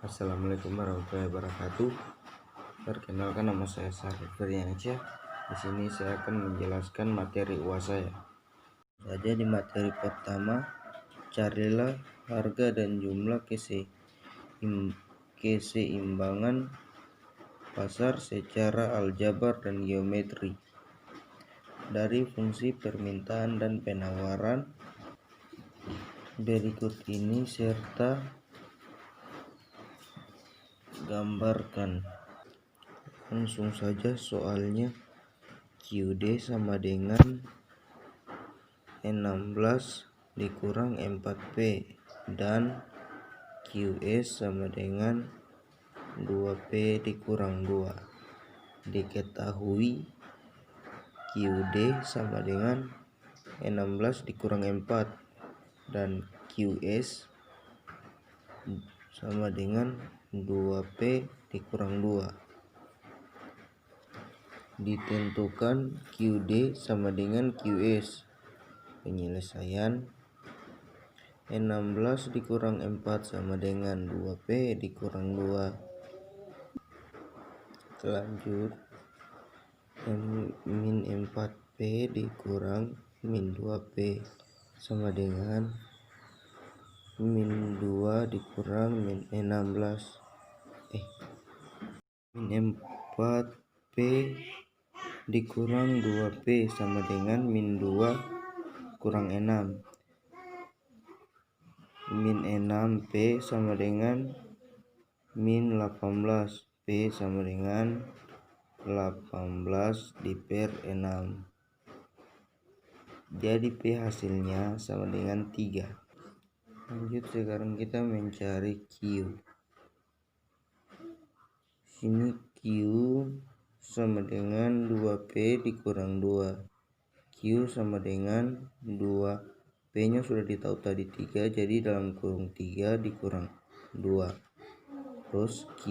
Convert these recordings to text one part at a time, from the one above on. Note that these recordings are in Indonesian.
Assalamualaikum warahmatullahi wabarakatuh. Perkenalkan, nama saya Syarif Ferdiansyah. Di sini saya akan menjelaskan materi UAS saya. Saja di materi pertama, carilah harga dan jumlah keseimbangan pasar secara aljabar dan geometri dari fungsi permintaan dan penawaran berikut ini serta gambarkan. Langsung saja soalnya. QD sama dengan 16 dikurang 4P dan QS sama dengan 2P dikurang 2. Diketahui QD sama dengan 16 dikurang 4 dan QS sama dengan 2P dikurang 2. Ditentukan QD sama dengan QS. Penyelesaian 16 dikurang 4 sama dengan 2P dikurang 2. Lanjut, min 4P dikurang min 2P sama dengan min 2 dikurang min 16. Min 4P dikurang 2P sama dengan min 2 kurang 6. Min 6P sama dengan min 18. P sama dengan 18 diper 6. Jadi P hasilnya sama dengan 3. Lanjut, sekarang kita mencari Q. Sini Q sama dengan 2P dikurang 2. Q sama dengan 2. P nya sudah ditahu tadi 3, jadi dalam kurung 3 dikurang 2. Terus Q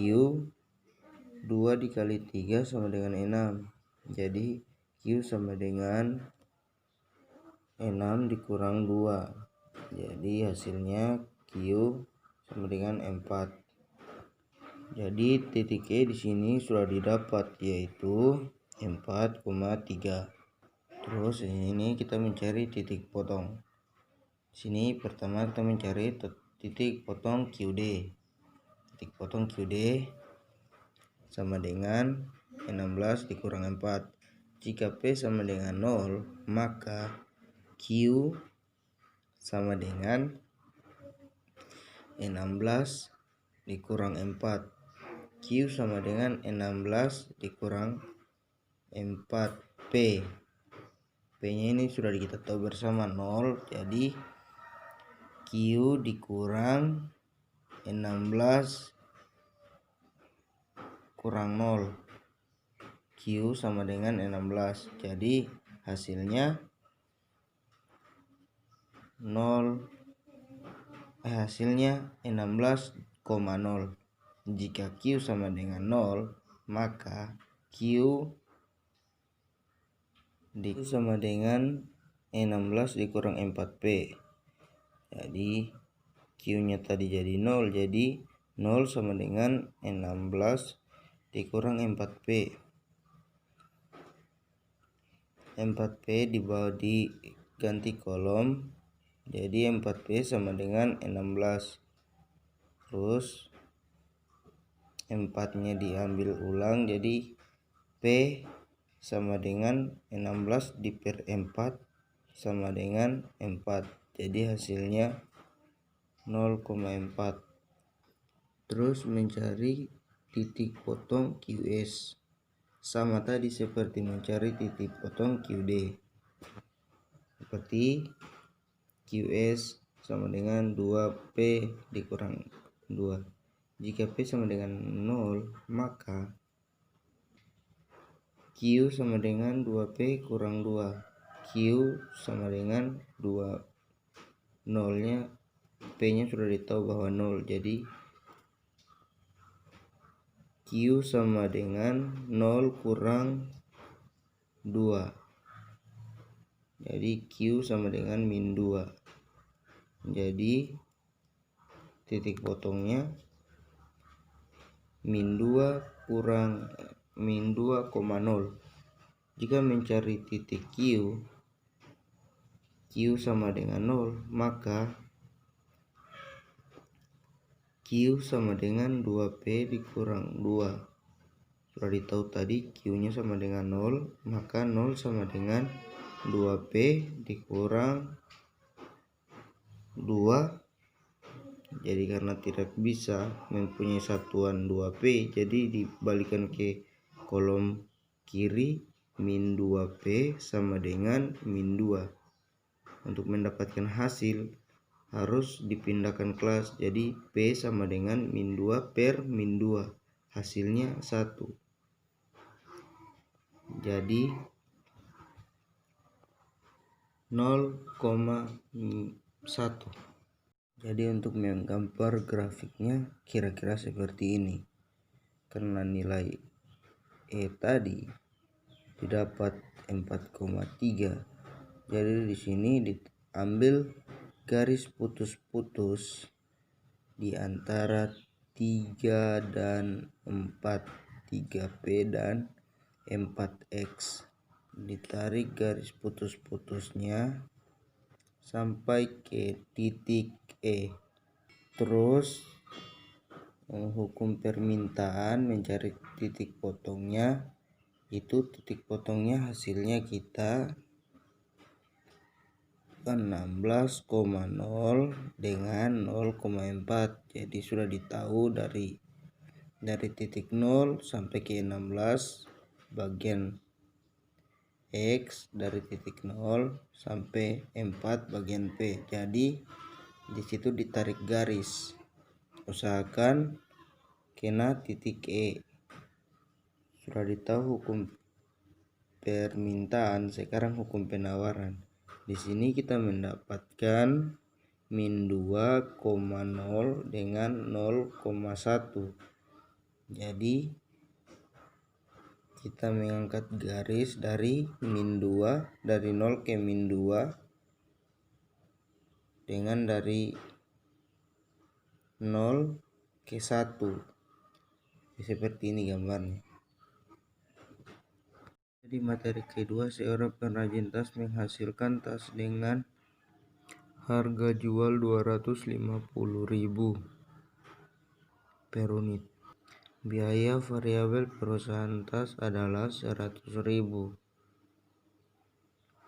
2 dikali 3 sama dengan 6. Jadi Q sama dengan 6 dikurang 2. Jadi hasilnya Q sama dengan 4. Jadi titik E di sini sudah didapat, yaitu 4,3. Terus ini kita mencari titik potong. Sini pertama kita mencari titik potong QD. Titik potong QD sama dengan 16 dikurang 4. Jika P sama dengan 0, maka Q sama dengan 16 dikurang 4. Q sama dengan 16 dikurang 4P. P nya ini sudah kita tahu bersama 0, jadi Q dikurang 16 kurang 0. Q sama dengan 16. Jadi hasilnya 16,0. Jika Q sama dengan 0, maka Q sama dengan 16 dikurang 4P. Jadi Q nya tadi jadi 0, jadi 0 sama dengan 16 dikurang 4P. 4P diganti kolom, jadi 4P sama dengan 16. Terus 4 nya diambil ulang, jadi P sama dengan 16 diper 4 sama dengan 4. Jadi hasilnya 0,4. Terus mencari titik potong QS. Sama tadi seperti mencari titik potong QD. Seperti QS sama dengan 2P dikurang 2. Jika P sama dengan 0, maka Q sama dengan 2P kurang 2. Q sama dengan 2. 0 nya P nya sudah ditahu bahwa 0, jadi Q sama dengan 0 kurang 2. Jadi Q sama dengan min 2. Jadi titik potongnya min 2 kurang min 2,0. Jika mencari titik Q sama dengan 0, maka Q sama dengan 2P dikurang 2. Sudah ditahu tadi Q nya sama dengan 0, maka 0 sama dengan 2P dikurang 2. Jadi karena tidak bisa mempunyai satuan 2P, jadi dibalikan ke kolom kiri, min 2P sama dengan min 2. Untuk mendapatkan hasil harus dipindahkan kelas, jadi P sama dengan min 2 per min 2, hasilnya 1. Jadi 0,1. Jadi untuk menggambar grafiknya kira-kira seperti ini. Karena nilai E tadi didapat 4,3. Jadi di sini diambil garis putus-putus di antara 3 dan 4, 3P dan 4X. Ditarik garis putus-putusnya sampai ke titik E. Terus hukum permintaan mencari titik potongnya. Itu titik potongnya hasilnya kita 16,0 dengan 0,4. Jadi sudah ditahu dari titik 0 sampai ke 16 bagian X, dari titik 0 sampai 4 bagian P. Jadi di situ ditarik garis, usahakan kena titik E. Sudah ditahu hukum permintaan, sekarang hukum penawaran. Di sini kita mendapatkan min 2,0 dengan 0,1. Jadi kita mengangkat garis dari min 2, dari 0 ke min 2, dengan dari 0 ke 1. Seperti ini gambarnya. Jadi materi kedua, seorang pengrajin tas menghasilkan tas dengan harga jual 250.000 per unit. Biaya variabel perusahaan tas adalah 100.000.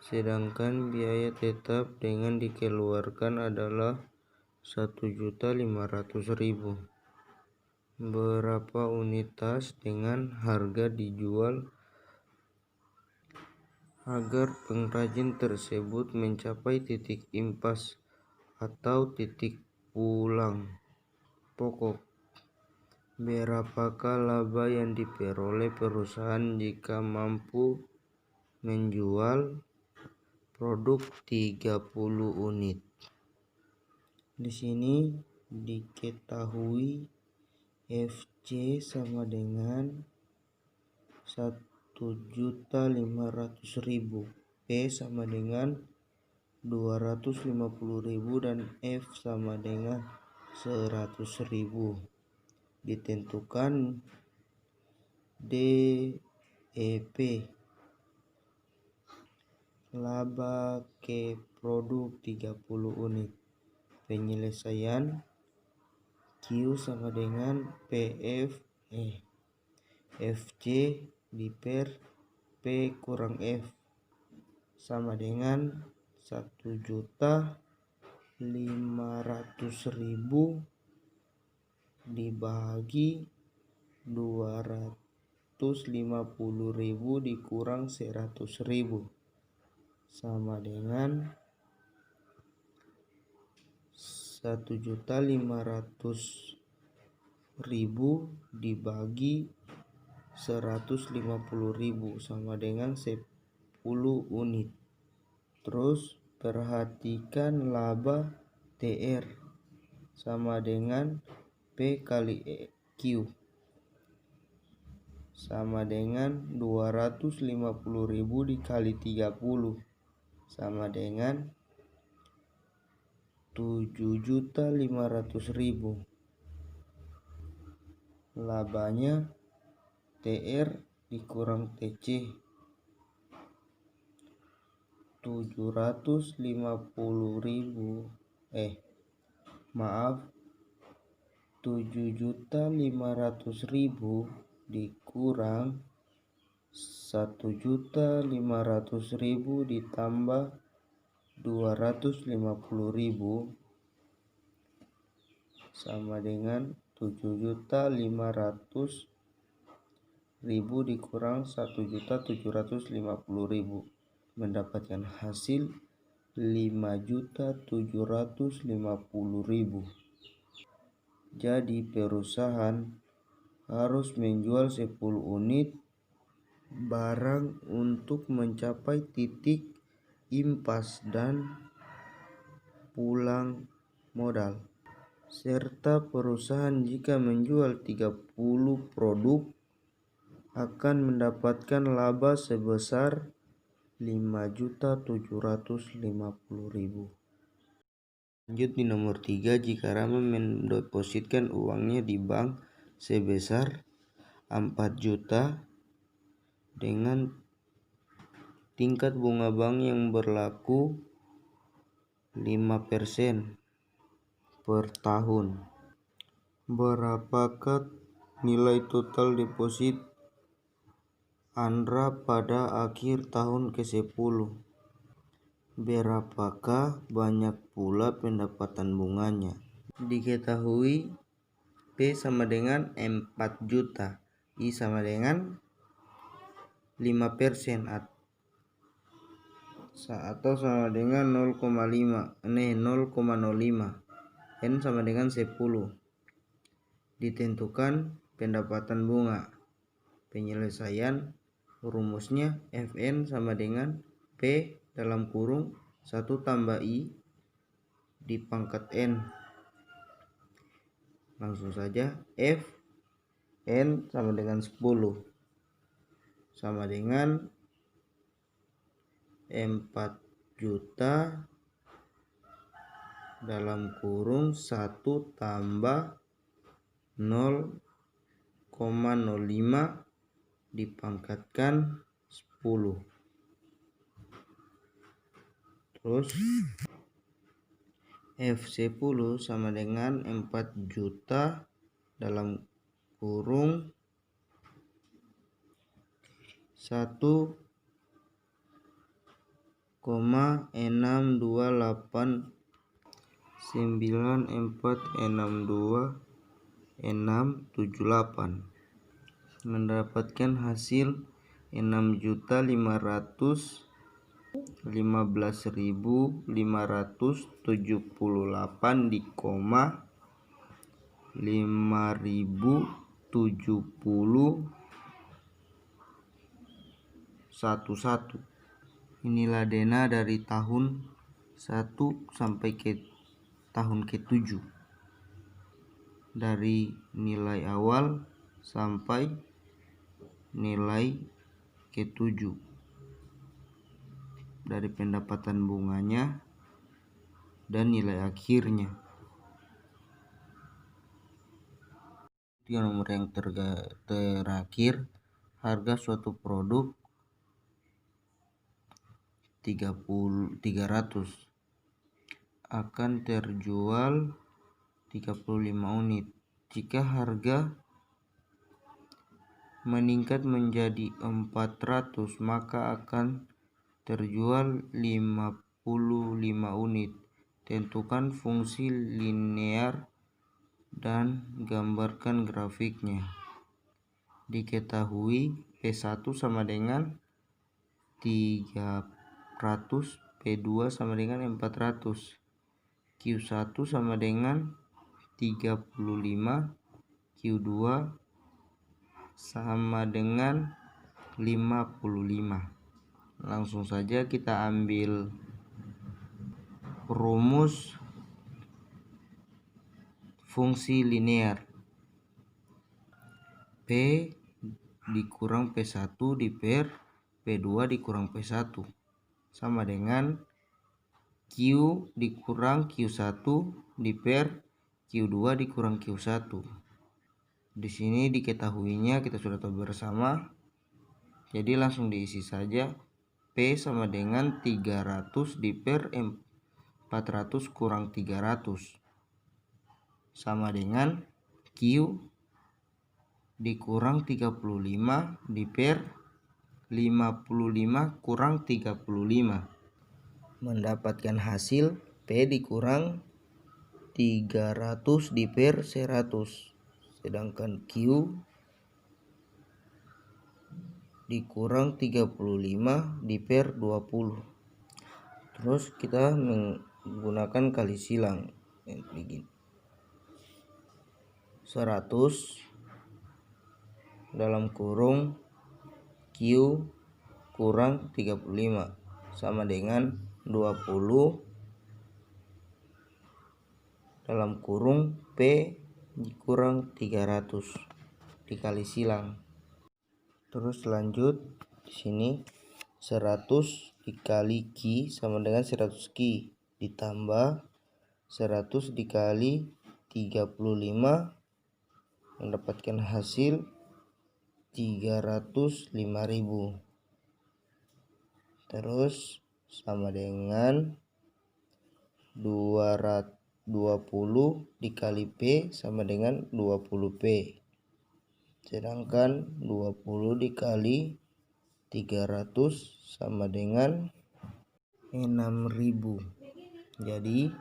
Sedangkan biaya tetap dengan dikeluarkan adalah 1.500.000. Berapa unit tas dengan harga dijual agar pengrajin tersebut mencapai titik impas atau titik pulang pokok? Berapakah laba yang diperoleh perusahaan jika mampu menjual produk 30 unit? Di sini diketahui FC sama dengan 1.500.000, P sama dengan 250.000 dan F sama dengan 100.000. Ditentukan DEP, laba ke produk 30 unit. Penyelesaian Q sama dengan PFE, FC diper P kurang F sama dengan 1.500.000 dibagi 250.000 dikurang 100.000 sama dengan 1.500.000 dibagi 150.000 sama dengan 10 unit. Terus perhatikan laba TR sama dengan P kali Q sama dengan 250.000 dikali 30 sama dengan 7.500.000. labanya TR dikurang TC 750.000 7.500.000 dikurang 1.500.000 ditambah 250.000 sama dengan 7.500.000 dikurang 1.750.000, mendapatkan hasil 5.750.000. Jadi perusahaan harus menjual 10 unit barang untuk mencapai titik impas dan pulang modal. Serta perusahaan jika menjual 30 produk akan mendapatkan laba sebesar 5.750.000. Lanjut di nomor 3, jika Rama mendepositkan uangnya di bank sebesar 4 juta dengan tingkat bunga bank yang berlaku 5% per tahun. Berapakah nilai total deposit Andra pada akhir tahun ke-10? Berapakah banyak pula pendapatan bunganya? Diketahui P sama dengan 4 juta, I sama dengan 5% atau sama dengan 0,05, N sama dengan 10. Ditentukan pendapatan bunga. Penyelesaian rumusnya Fn sama dengan P dalam kurung 1 tambah I dipangkat N. Langsung saja Fn sama dengan 10 sama dengan 4 juta dalam kurung 1 tambah 0,05 dipangkatkan 10. Terus F10 sama dengan 4 juta dalam kurung 1,6289462,678 mendapatkan hasil 6.515.578 di koma 5.070.11. Inilah dana dari tahun 1 sampai ke tahun ke-7, dari nilai awal sampai nilai ke-7, dari pendapatan bunganya dan nilai akhirnya. Nomor yang terakhir, harga suatu produk 300 akan terjual 35 unit. Jika harga meningkat menjadi 400, maka akan terjual 55 unit. Tentukan fungsi linear dan gambarkan grafiknya. Diketahui P1 sama dengan 300, P2 sama dengan 400, Q1 sama dengan 35, Q2 sama dengan 55. Langsung saja kita ambil rumus fungsi linear. P dikurang P1 diper P2 dikurang P1 sama dengan Q dikurang Q1 diper Q2 dikurang Q1. Di sini diketahuinya kita sudah tahu bersama, jadi langsung diisi saja. P sama dengan 300 diper 400 kurang 300 sama dengan Q dikurang 35 diper 55 kurang 35. Mendapatkan hasil P dikurang 300 diper 100, sedangkan Q dikurang 35 diper 20. Terus kita menggunakan kali silang begini. 100 dalam kurung Q kurang 35 sama dengan 20 dalam kurung P dikurang 300 dikali silang. Terus lanjut di sini 100 dikali Q sama dengan 100 Q ditambah 100 dikali 35 mendapatkan hasil 305.000. Terus sama dengan 20 dikali P sama dengan 20P, sedangkan 20 dikali 300 sama dengan 6.000. Jadi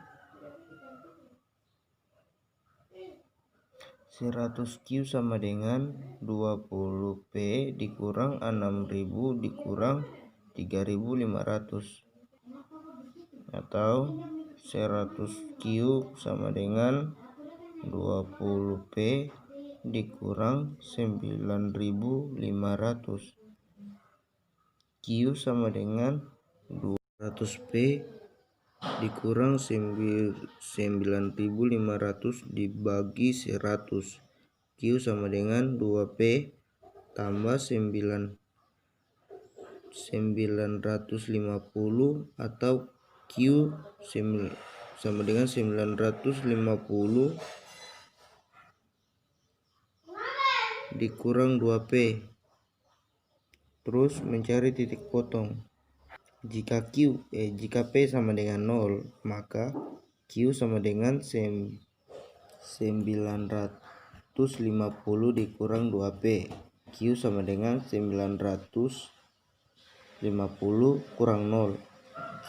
100Q sama dengan 20P dikurang 6.000 dikurang 3.500, atau 100Q sama dengan 20P dikurang 9.500. Q sama dengan 200P dikurang 9.500 dibagi 100. Q sama dengan 2P tambah 950 atau Q sama dengan 950 dikurang 2P. Terus mencari titik potong. Jika P sama dengan 0, maka Q sama dengan 950 dikurang 2P. Q sama dengan 950 kurang 0.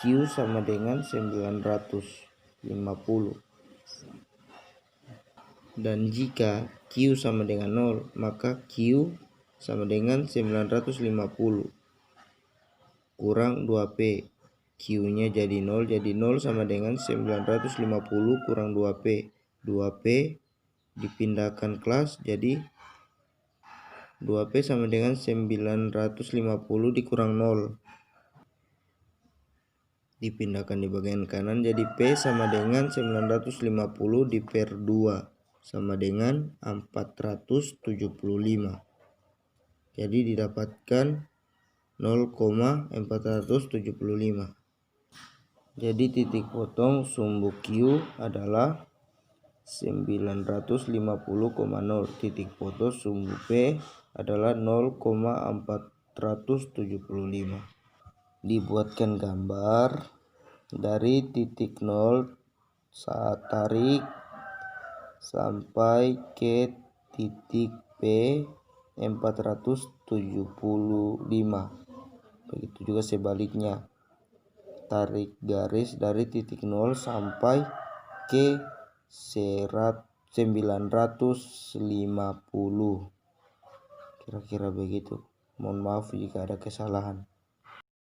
Q sama dengan 950. Dan jika Q sama dengan 0, maka Q sama dengan 950 kurang 2P. Q-nya jadi 0, jadi 0 sama dengan 950 kurang 2P. 2P dipindahkan kelas, jadi 2P sama dengan 950 dikurang 0. Dipindahkan di bagian kanan, jadi P sama dengan 950 diper 2 sama dengan 475. Jadi didapatkan 0,475. Jadi titik potong sumbu Q adalah 950,0. Titik potong sumbu P adalah 0,475. Dibuatkan gambar dari titik 0 saat tarik sampai ke titik P 475. Begitu juga sebaliknya, tarik garis dari titik 0 sampai ke 950. Kira-kira begitu. Mohon maaf jika ada kesalahan.